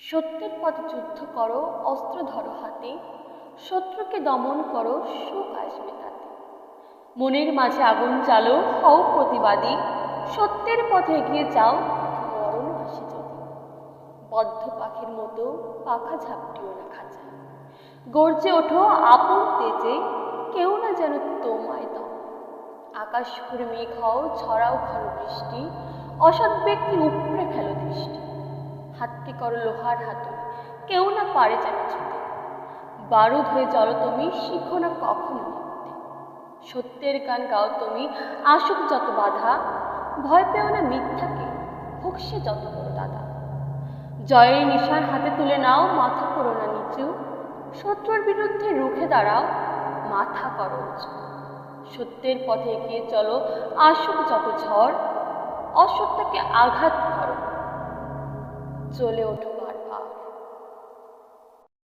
সত্যের পথে যুদ্ধ করো, অস্ত্র ধরো হাতে, শত্রুকে দমন করো, সুখ আসবে তাতে। মনের মাঝে আগুন জ্বালো, হও প্রতিবাদী, সত্যের পথে এগিয়ে যাও, মরণ আসে যদি। বদ্ধ পাখির মতো পাখা ঝাপটিও না খাঁচায়, গর্জে ওঠো আপন তেজে, কেউ না যেন তোমায় দম। আকাশ করে মেঘ হও, ছড়াও ঘন বৃষ্টি, অসৎ ব্যক্তি উপড়ে ফেলো দৃষ্টি। হাতকে করো লোহার হাতুড়ি, কেউ না পারে যেন ছুতে। বারুদ হয়ে জ্বলো তুমি, শিখো না কখনো নিভতে। সত্যের গান গাও তুমি, আসুক যত বাধা, ভয় পেও না মিথ্যাকে, হোক সে যত বড় দাদা। জয়ের নিশান হাতে তুলে নাও, মাথা করো না নিচু, শত্রুর বিরুদ্ধে রুখে দাঁড়াও, মাথা করো উঁচু। সত্যের পথে এগিয়ে চলো, আসুক যত ঝড়, অসত্যকে আঘাত করো, চলে ওঠো বারবার।